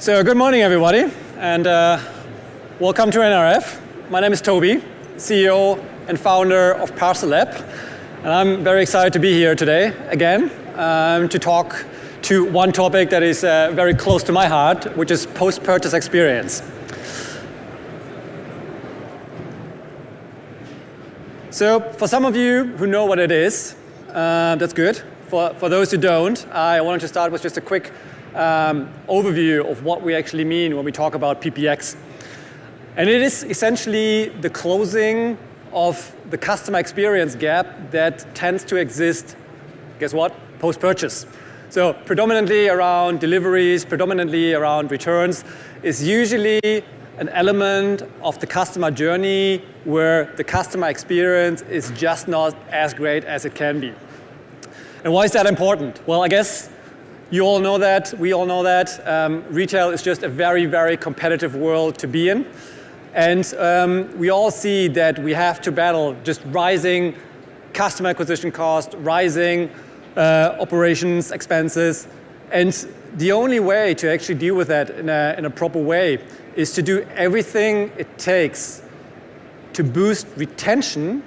So good morning, everybody, and welcome to NRF. My name is Toby, CEO and founder of parcelLab, and I'm very excited to be here today again to talk to one topic that is very close to my heart, which is post-purchase experience. So for some of you who know what it is, that's good. For those who don't, I wanted to start with just a quick overview of what we actually mean when we talk about PPX. And it is essentially the closing of the customer experience gap that tends to exist, guess what, post-purchase. So predominantly around deliveries, predominantly around returns, is usually an element of the customer journey where the customer experience is just not as great as it can be. And why is that important? Well, I guess you all know that, we all know that. Retail is just a very, very competitive world to be in. And we all see that we have to battle just rising customer acquisition cost, rising operations expenses. And the only way to actually deal with that in a proper way is to do everything it takes to boost retention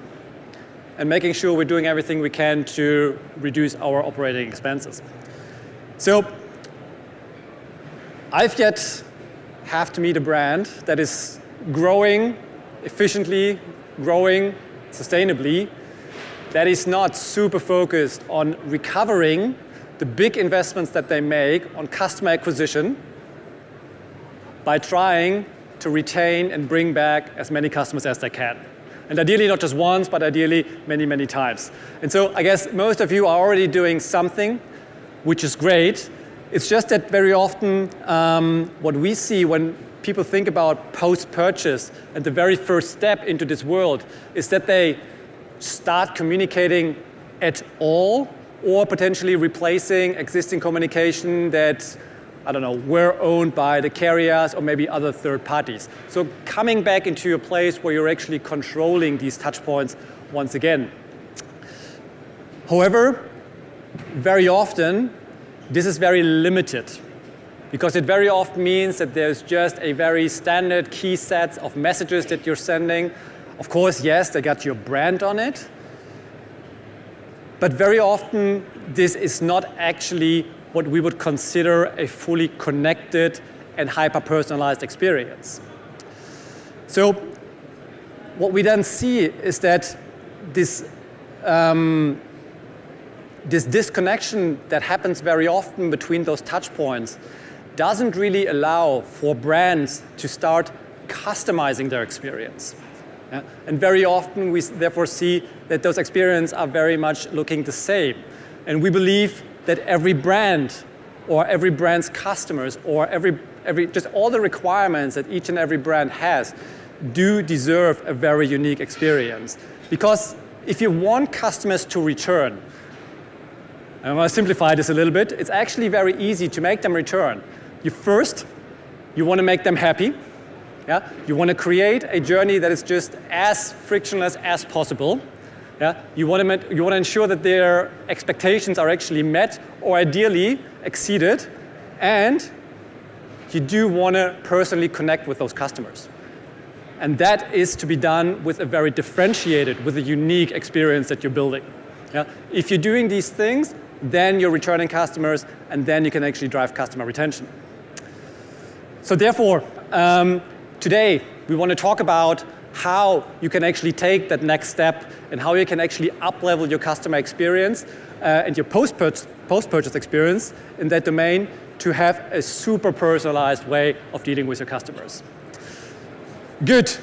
and making sure we're doing everything we can to reduce our operating expenses. So I've yet have to meet a brand that is growing efficiently, growing sustainably, that is not super focused on recovering the big investments that they make on customer acquisition by trying to retain and bring back as many customers as they can. And ideally not just once, but ideally many, many times. And so I guess most of you are already doing something which is great. It's just that very often what we see when people think about post-purchase and the very first step into this world is that they start communicating at all or potentially replacing existing communication that, I don't know, were owned by the carriers or maybe other third parties. So coming back into a place where you're actually controlling these touch points once again. However, very often, this is very limited because it very often means that there's just a very standard key set of messages that you're sending. Of course, yes, they got your brand on it, but very often this is not actually what we would consider a fully connected and hyper-personalized experience. So what we then see is that this disconnection that happens very often between those touch points doesn't really allow for brands to start customizing their experience. Yeah? And very often we therefore see that those experiences are very much looking the same. And we believe that every brand or every brand's customers or just all the requirements that each and every brand has do deserve a very unique experience. Because if you want customers to return, and I'm going to simplify this a little bit, it's actually very easy to make them return. You want to make them happy. Yeah? You want to create a journey that is just as frictionless as possible. Yeah? You want to ensure that their expectations are actually met or ideally exceeded. And you do want to personally connect with those customers. And that is to be done with a very differentiated, with a unique experience that you're building. Yeah? If you're doing these things, then you're returning customers, and then you can actually drive customer retention. So therefore, today we want to talk about how you can actually take that next step and how you can actually up-level your customer experience and your post-purchase experience in that domain to have a super personalized way of dealing with your customers. Good.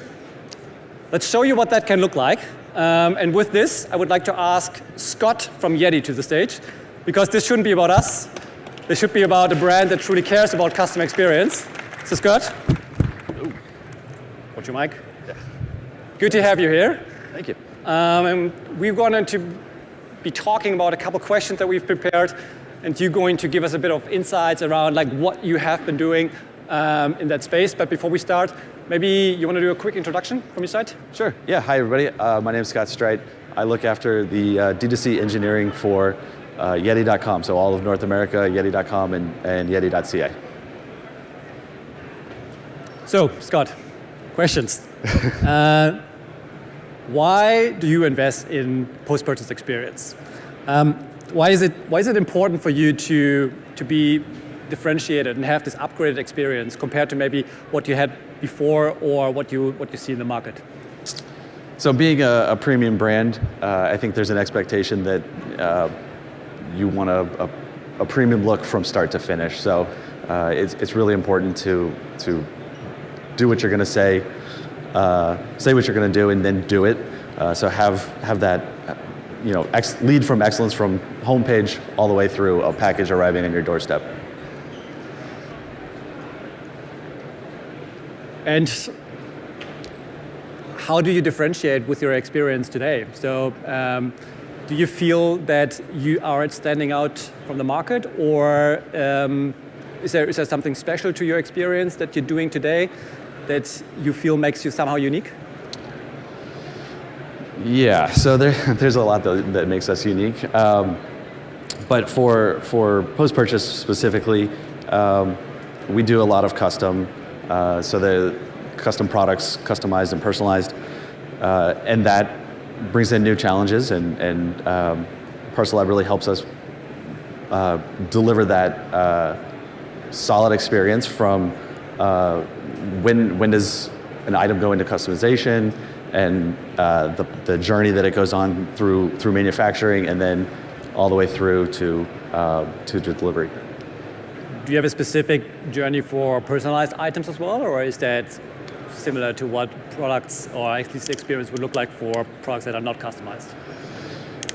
Let's show you what that can look like. And with this, I would like to ask Scott from YETI to the stage, because this shouldn't be about us. This should be about a brand that truly cares about customer experience. So Scott, watch your mic. Yeah. Good to have you here. Thank you. And we're going to be talking about a couple questions that we've prepared, and you're going to give us a bit of insights around like what you have been doing in that space. But before we start, maybe you want to do a quick introduction from your side? Sure. Yeah. Hi, everybody. My name is Scott Streit. I look after the D2C engineering for YETI.com, so all of North America, YETI.com, and YETI.ca. So, Scott, questions. Why do you invest in post-purchase experience? Why is it important for you to be differentiated and have this upgraded experience compared to maybe what you had before or what you see in the market? So being a premium brand, I think there's an expectation that you want a premium look from start to finish. So it's really important to do what you're going to say what you're going to do, and then do it. So have that lead from excellence from homepage all the way through a package arriving on your doorstep. And how do you differentiate with your experience today? So do you feel that you are standing out from the market, or is there something special to your experience that you're doing today that you feel makes you somehow unique? Yeah, so there's a lot that makes us unique. But for post-purchase specifically, we do a lot of custom, so the custom products, customized and personalized, and that brings in new challenges, and parcelLab really helps us deliver that solid experience from when does an item go into customization, and the journey that it goes on through manufacturing, and then all the way through to delivery. Do you have a specific journey for personalized items as well, or is that similar to what products, or at least the experience would look like for products that are not customized?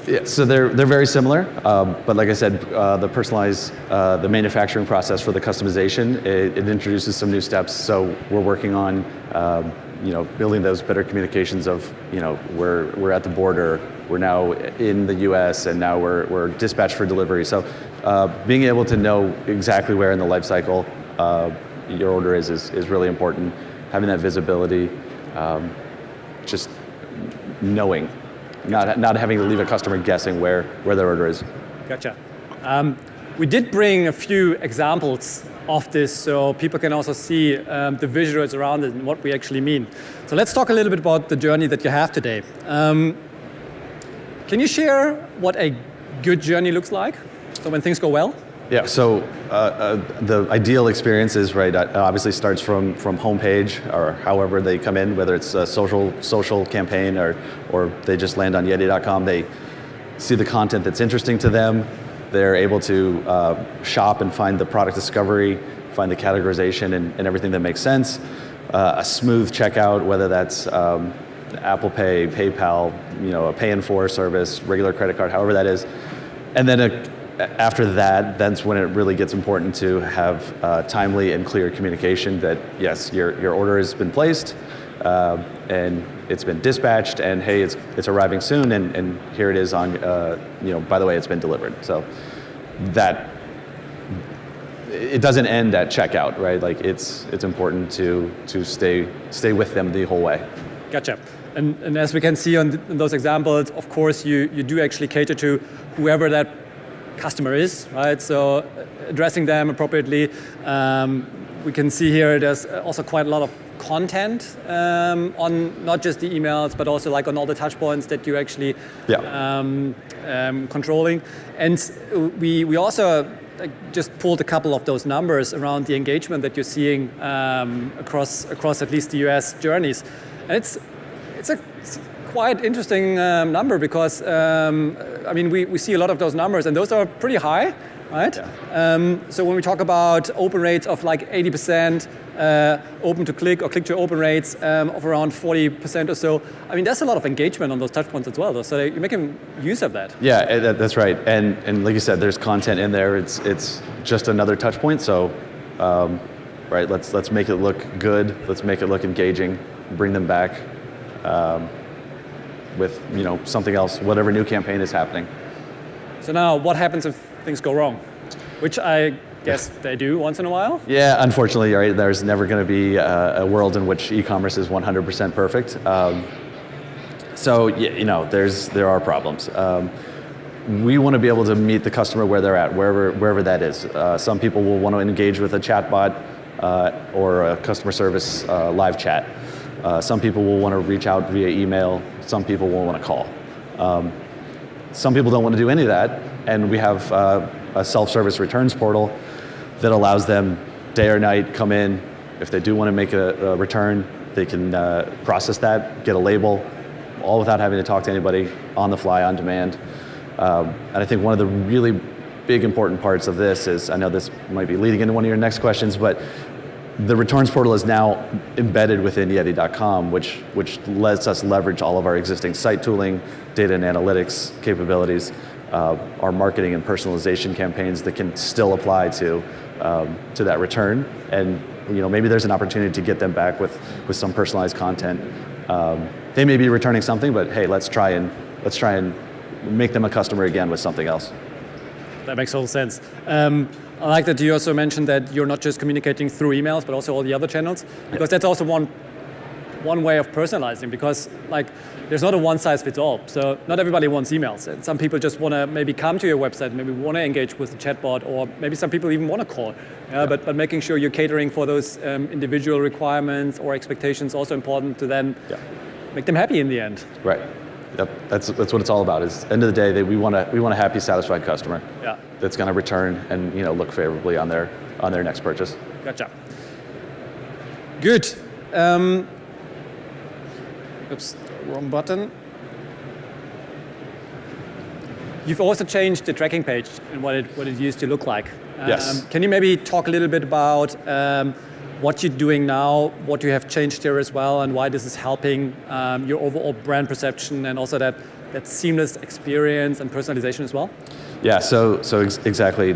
Yeah, so they're very similar, but like I said, the personalized, the manufacturing process for the customization, it introduces some new steps. So we're working on, building those better communications of, we're at the border, we're now in the U.S., and now we're dispatched for delivery. So being able to know exactly where in the life cycle your order is really important. Having that visibility, just knowing. Not having to leave a customer guessing where their order is. Gotcha. We did bring a few examples of this so people can also see the visuals around it and what we actually mean. So let's talk a little bit about the journey that you have today. Can you share what a good journey looks like? So when things go well? Yeah, so the ideal experience is, right, obviously starts from homepage or however they come in, whether it's a social campaign or they just land on YETI.com. They see the content that's interesting to them. They're able to shop and find the product discovery, find the categorization and everything that makes sense. A smooth checkout, whether that's Apple Pay, PayPal, a pay in 4 service, regular credit card, however that is. And then after that, that's when it really gets important to have timely and clear communication that, yes, your order has been placed and it's been dispatched, and hey, it's arriving soon, and here it is on, by the way, it's been delivered. So that, it doesn't end at checkout, right? Like it's important to stay with them the whole way. Gotcha. And as we can see on those examples, of course, you do actually cater to whoever that customer is, right? So addressing them appropriately. We can see here there's also quite a lot of content on not just the emails, but also like on all the touch points that you actually controlling. And we also just pulled a couple of those numbers around the engagement that you're seeing across at least the US journeys. And it's a quite interesting number because we see a lot of those numbers, and those are pretty high, right? Yeah. So when we talk about open rates of like 80%, open to click or click to open rates of around 40% or so, that's a lot of engagement on those touch points as well. So you're making use of that. Yeah, that's right. And like you said, there's content in there. It's just another touch point. So, right, let's make it look good. Let's make it look engaging. Bring them back. With something else, whatever new campaign is happening. So now, what happens if things go wrong? Which I guess they do once in a while? Yeah, unfortunately, right, there's never going to be a world in which e-commerce is 100% perfect. So there are problems. We want to be able to meet the customer where they're at, wherever that is. Some people will want to engage with a chatbot or a customer service live chat. Some people will want to reach out via email. Some people will want to call. Some people don't want to do any of that, and we have a self-service returns portal that allows them day or night come in. If they do want to make a return, they can process that, get a label, all without having to talk to anybody, on the fly, on demand. And I think one of the really big important parts of this is, I know this might be leading into one of your next questions, but the returns portal is now embedded within YETI.com, which lets us leverage all of our existing site tooling, data and analytics capabilities, our marketing and personalization campaigns that can still apply to that return. And maybe there's an opportunity to get them back with some personalized content. They may be returning something, but hey, let's try and make them a customer again with something else. That makes total sense. I like that you also mentioned that you're not just communicating through emails, but also all the other channels, because that's also one way of personalizing, because there's not a one size fits all. So not everybody wants emails. And some people just want to maybe come to your website, maybe want to engage with the chatbot, or maybe some people even want to call. But making sure you're catering for those individual requirements or expectations also important to then make them happy in the end. Right. Yep. That's what it's all about. Is end of the day, we want a happy, satisfied customer. That's going to return and look favorably on their next purchase. Gotcha. Good. Oops, wrong button. You've also changed the tracking page and what it used to look like. Yes. Can you maybe talk a little bit about what you're doing now, what you have changed here as well, and why this is helping your overall brand perception and also that seamless experience and personalization as well? Yeah, so exactly.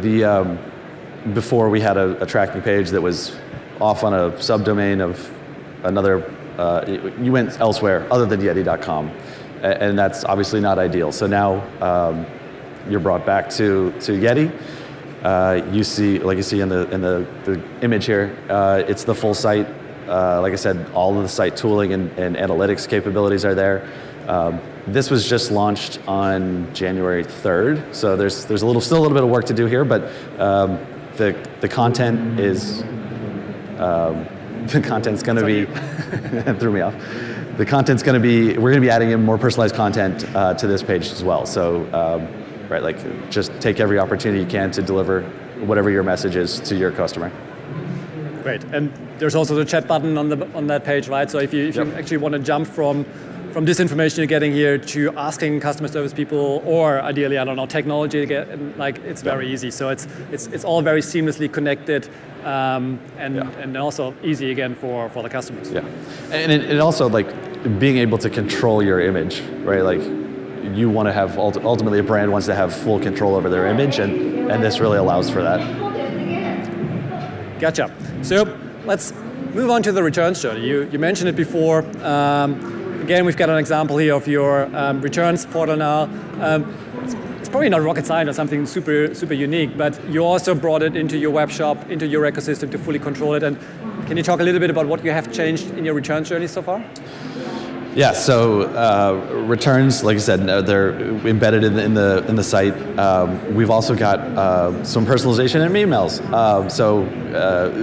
Before we had a tracking page that was off on a subdomain of another, you went elsewhere other than YETI.com, and that's obviously not ideal. So now you're brought back to YETI. You see in the image here, it's the full site. Like I said, all of the site tooling and analytics capabilities are there. This was just launched on January 3rd, so there's still a little bit of work to do here, but the content is going to be threw me off. The content's going to be, we're going to be adding in more personalized content to this page as well. So just take every opportunity you can to deliver whatever your message is to your customer. Great, and there's also the chat button on that page, right? So if you actually want to jump from this information you're getting here to asking customer service people, or ideally, I don't know, technology, it's very easy. So it's all very seamlessly connected, and also easy again for the customers. Yeah, and it also being able to control your image, right? You want to have, ultimately a brand wants to have full control over their image, and this really allows for that. Gotcha. So let's move on to the returns journey. You mentioned it before. Again, we've got an example here of your returns portal now. It's probably not rocket science or something super, super unique, but you also brought it into your web shop, into your ecosystem to fully control it. And can you talk a little bit about what you have changed in your returns journey so far? Yeah, so returns, like I said, they're embedded in the site. We've also got some personalization in emails.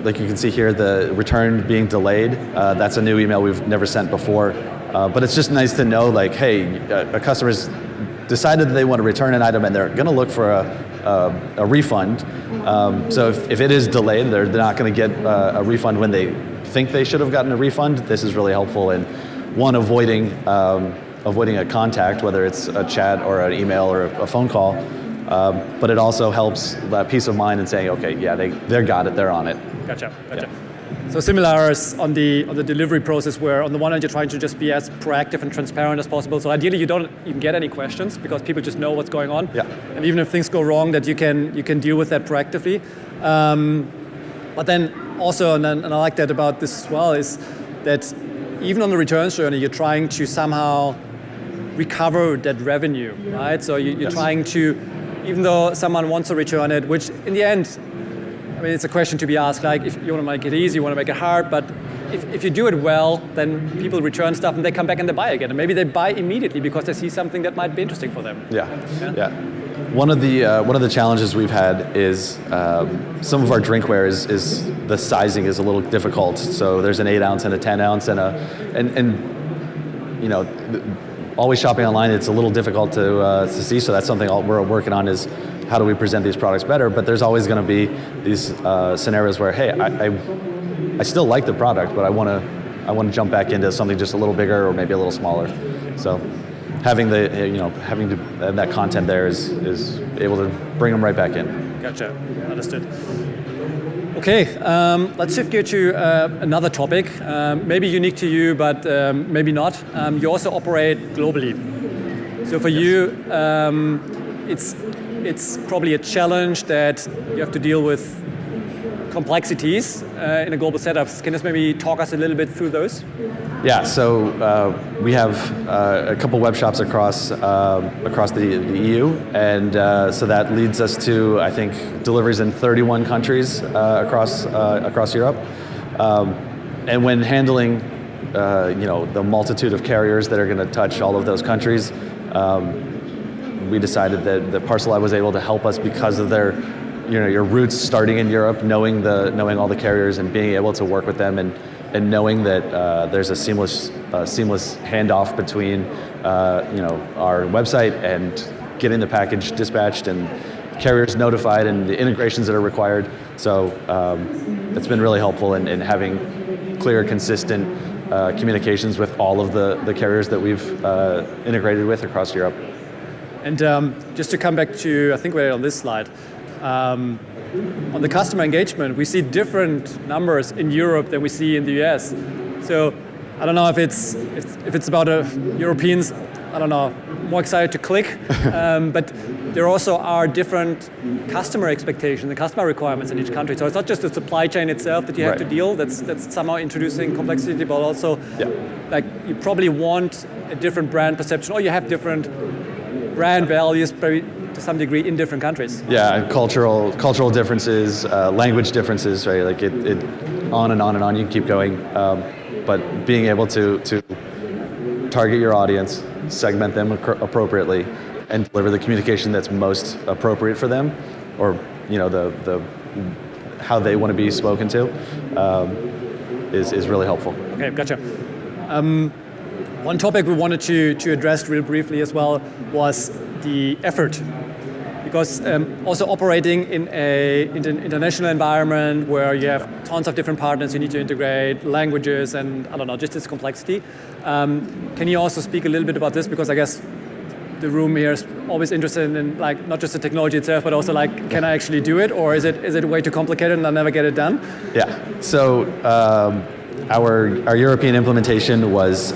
Like you can see here, the return being delayed, that's a new email we've never sent before. But it's just nice to know, hey, a customer's decided that they want to return an item and they're going to look for a refund. So if it is delayed, they're not going to get a refund when they think they should have gotten a refund. This is really helpful in avoiding a contact, whether it's a chat or an email or a phone call, but it also helps that peace of mind in saying, okay, yeah, they got it, they're on it. Gotcha. Yeah. So similar as on the delivery process, where on the one hand you're trying to just be as proactive and transparent as possible. So ideally you don't even get any questions because people just know what's going on. Yeah. And even if things go wrong, that you can deal with that proactively. But then also, and I like that about this as well, is that even on the returns journey, you're trying to somehow recover that revenue, right? So you're trying to, even though someone wants to return it, which in the end, I mean, it's a question to be asked, if you want to make it easy, you want to make it hard, but if you do it well, then people return stuff and they come back and they buy again. And maybe they buy immediately because they see something that might be interesting for them. Yeah. one of the challenges we've had is some of our drinkware is the sizing is a little difficult. So there's an 8 ounce and a 10 ounce and always shopping online, it's a little difficult to see. So that's something we're working on, is how do we present these products better? But there's always going to be these scenarios where, hey, I still like the product, but I want to jump back into something just a little bigger or maybe a little smaller. So having that content there is able to bring them right back in. Gotcha, understood. Okay, let's shift gear to another topic, maybe unique to you, but maybe not. You also operate globally. So for you, it's probably a challenge that you have to deal with complexities in a global setup. Can you just maybe talk us a little bit through those? Yeah, so we have a couple web shops across the EU, and so that leads us to, I think, deliveries in 31 countries across Europe. And when handling the multitude of carriers that are going to touch all of those countries, we decided that parcelLab was able to help us because of their your roots starting in Europe, knowing all the carriers and being able to work with them, and knowing that there's a seamless handoff between our website and getting the package dispatched and carriers notified and the integrations that are required. So it's been really helpful in having clear, consistent communications with all of the carriers that we've integrated with across Europe. And just to come back to, I think we're on this slide, on the customer engagement, we see different numbers in Europe than we see in the US. So I don't know if it's about Europeans, I don't know, more excited to click, but there also are different customer expectations and customer requirements in each country. So it's not just the supply chain itself that you have to deal, that's somehow introducing complexity, but also like you probably want a different brand perception, or you have different brand values, maybe to some degree, in different countries. Yeah, cultural differences, language differences, right? Like it on and on and on. You can keep going, but being able to target your audience, segment them appropriately, and deliver the communication that's most appropriate for them, or the how they want to be spoken to, is really helpful. Okay, gotcha. One topic we wanted to address real briefly as well was the effort. Because also operating in an international environment where you have tons of different partners, you need to integrate languages and, I don't know, just this complexity. Can you also speak a little bit about this? Because I guess the room here is always interested in like not just the technology itself, but also like, can I actually do it? Or is it way too complicated and I'll never get it done? Yeah, so our European implementation was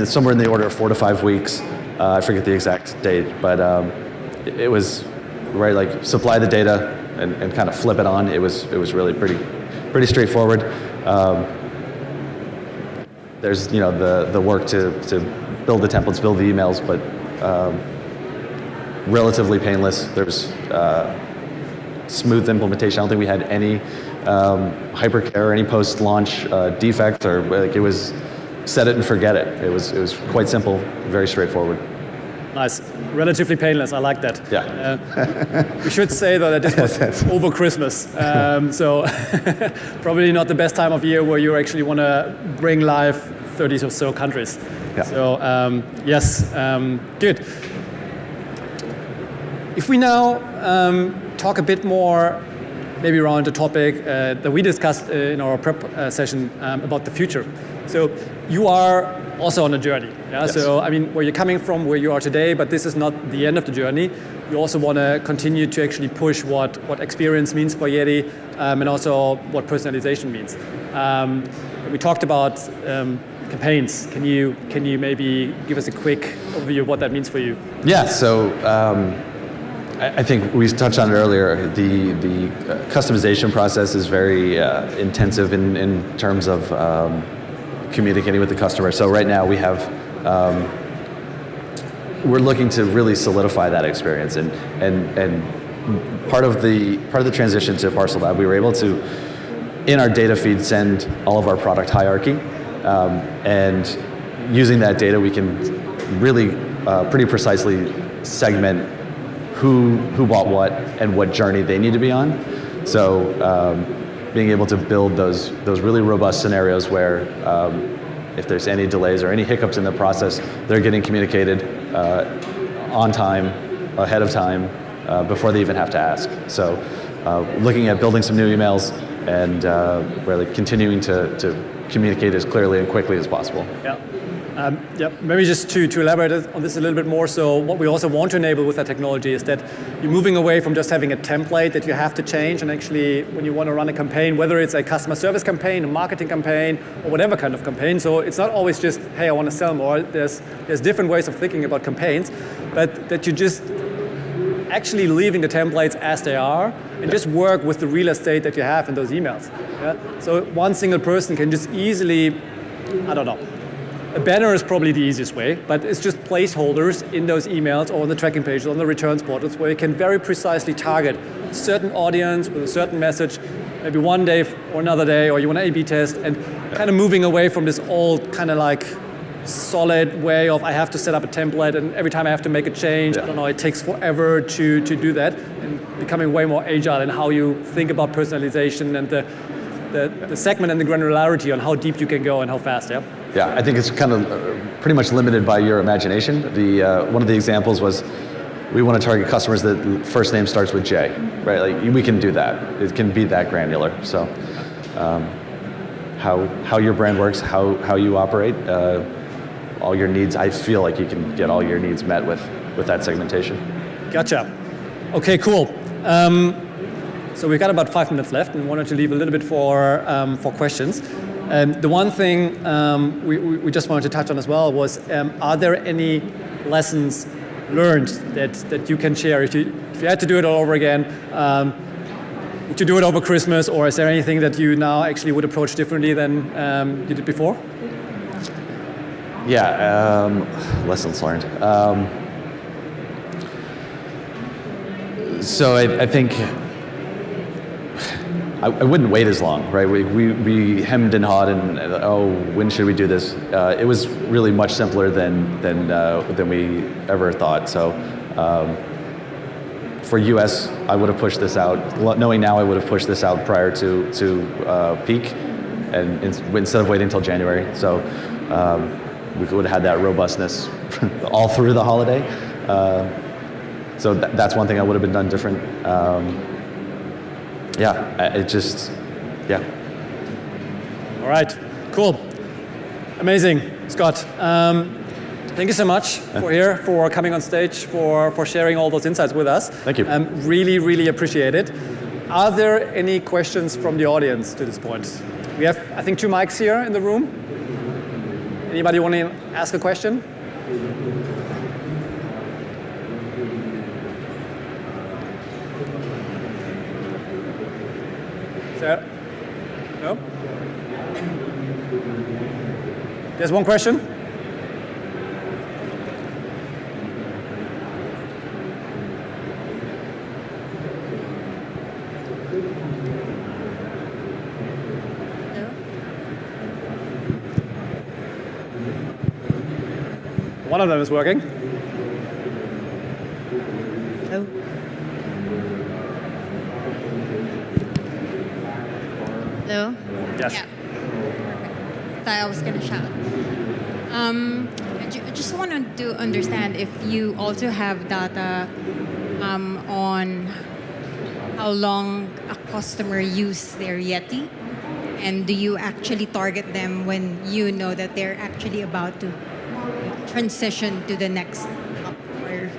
somewhere in the order of 4 to 5 weeks. I forget the exact date, but it was right, like supply the data and kind of flip it on. It was really pretty straightforward. There's the work to build the templates, build the emails, but relatively painless. There's smooth implementation. I don't think we had any hypercare or any post-launch defects, or like it was set it and forget it. It was quite simple, very straightforward. Nice, relatively painless. I like that. Yeah. We should say though that this was over Christmas, so probably not the best time of year where you actually want to bring live 30 or so countries. Yeah. So yes, good. If we now talk a bit more, maybe around the topic that we discussed in our prep session about the future. So you are also on a journey. Yeah? Yes. So I mean, where you're coming from, where you are today, but this is not the end of the journey. You also want to continue to actually push what experience means for YETI, and also what personalization means. We talked about campaigns. Can you maybe give us a quick overview of what that means for you? Yeah. So. I think we touched on it earlier. The customization process is very intensive in terms of communicating with the customer. So right now we have, we're looking to really solidify that experience, and part of the transition to parcelLab, we were able to, in our data feed, send all of our product hierarchy, and using that data, we can really pretty precisely segment who bought what and what journey they need to be on. So being able to build those really robust scenarios where if there's any delays or any hiccups in the process, they're getting communicated on time, ahead of time, before they even have to ask. So looking at building some new emails and really continuing to communicate as clearly and quickly as possible. Yeah. Maybe just to elaborate on this a little bit more, so what we also want to enable with that technology is that you're moving away from just having a template that you have to change, and actually when you want to run a campaign, whether it's a customer service campaign, a marketing campaign, or whatever kind of campaign, so it's not always just, hey, I want to sell more. There's different ways of thinking about campaigns, but that you just actually leaving the templates as they are and just work with the real estate that you have in those emails. Yeah? So one single person can just easily, I don't know, a banner is probably the easiest way, but it's just placeholders in those emails or on the tracking pages, on the returns portals, where you can very precisely target a certain audience with a certain message, maybe one day or another day, or you want to A/B test, and kind of moving away from this old kind of like solid way of I have to set up a template and every time I have to make a change, I don't know, it takes forever to do that, and becoming way more agile in how you think about personalization and the segment and the granularity on how deep you can go and how fast, yeah? Yeah, I think it's kind of pretty much limited by your imagination. One of the examples was we want to target customers that first name starts with J, right? Like we can do that. It can be that granular. So how your brand works, how you operate, all your needs, I feel like you can get all your needs met with that segmentation. Gotcha. Okay, cool. So we've got about 5 minutes left and wanted to leave a little bit for questions. The one thing we just wanted to touch on as well was, are there any lessons learned that you can share? If you had to do it all over again, would you do it over Christmas, or is there anything that you now actually would approach differently than you did before? Yeah, lessons learned. So I think I wouldn't wait as long, right? We hemmed and hawed and when should we do this? It was really much simpler than we ever thought. So for US, I would have pushed this out. Knowing now, I would have pushed this out prior to peak, and instead of waiting until January. So we would have had that robustness all through the holiday. So that's one thing I would have been done different. All right, cool. Amazing, Scott. Thank you so much for coming on stage, for sharing all those insights with us. Thank you. Really, really appreciate it. Are there any questions from the audience to this point? We have, I think, 2 mics here in the room. Anybody want to ask a question? Sarah? No? There's one question. One of them is working. Hello. Hello? Yes. Yeah. Perfect. Thought I was going to shout. I just wanted to understand if you also have data on how long a customer uses their YETI, and do you actually target them when you know that they're actually about to transition to the next up, or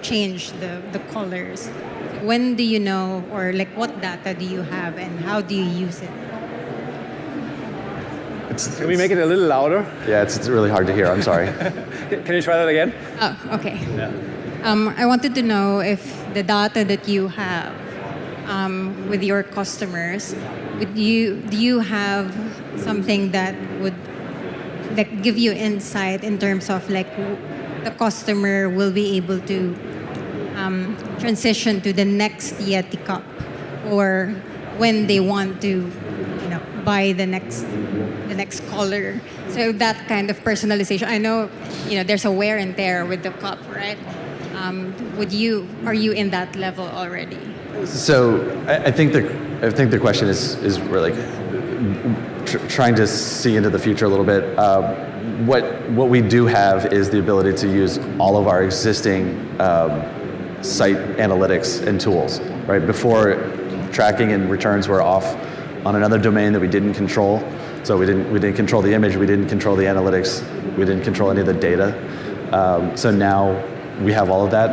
change the colors? When do you know, or like what data do you have and how do you use it? Can we make it a little louder? Yeah, it's really hard to hear. I'm sorry. Can you try that again? Oh, okay. Yeah. I wanted to know if the data that you have with your customers, do you have something that would give you insight in terms of like the customer will be able to transition to the next YETI cup, or when they want to buy the next color? So that kind of personalization. I know there's a wear and tear with the cup, right? Are you in that level already? So I think the question is really trying to see into the future a little bit. What we do have is the ability to use all of our existing site analytics and tools. Right before, tracking and returns were off on another domain that we didn't control. So we didn't control the image, we didn't control the analytics, we didn't control any of the data. So now we have all of that.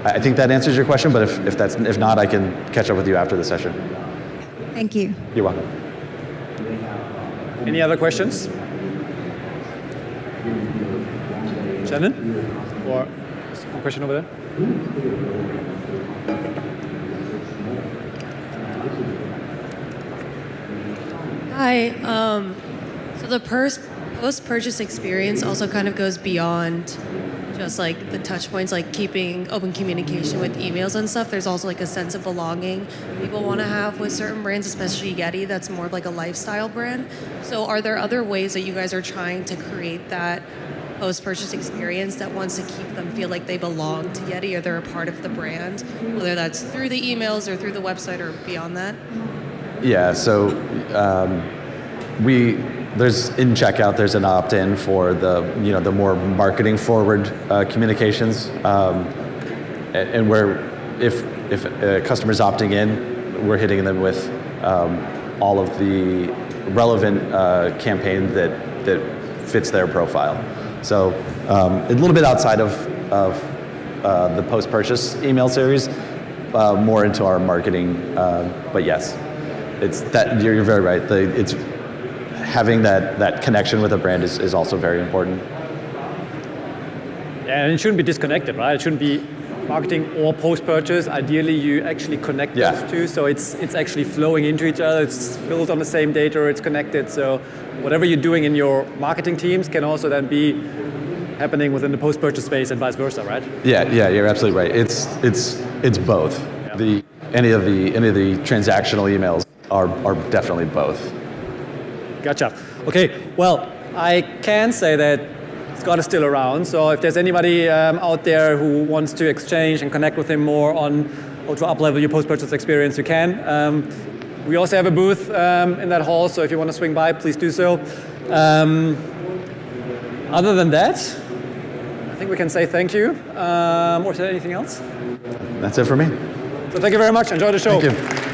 I think that answers your question, but if not, I can catch up with you after the session. Thank you. You're welcome. Any other questions? Shannon? Or a question over there? Hi. So the post-purchase experience also kind of goes beyond just like the touch points, like keeping open communication with emails and stuff. There's also like a sense of belonging people want to have with certain brands, especially YETI, that's more of like a lifestyle brand. So are there other ways that you guys are trying to create that post-purchase experience that wants to keep them feel like they belong to YETI or they're a part of the brand, whether that's through the emails or through the website or beyond that? Yeah, so there's in checkout, there's an opt-in for the more marketing forward communications, and where if a customer's opting in, we're hitting them with all of the relevant campaign that fits their profile. So a little bit outside of the post-purchase email series, more into our marketing, but yes. It's that you're very right. It's having that connection with a brand is also very important. Yeah, and it shouldn't be disconnected, right? It shouldn't be marketing or post-purchase. Ideally, you actually connect those two, so it's actually flowing into each other. It's built on the same data. It's connected. So whatever you're doing in your marketing teams can also then be happening within the post-purchase space and vice versa, right? Yeah, you're absolutely right. It's both. Yeah. Any of the transactional emails are definitely both. Gotcha. Okay, well, I can say that Scott is still around, so if there's anybody out there who wants to exchange and connect with him more on how to up-level your post-purchase experience, you can. We also have a booth in that hall, so if you want to swing by, please do so. Other than that, I think we can say thank you. Or is there anything else? That's it for me. So thank you very much. Enjoy the show. Thank you.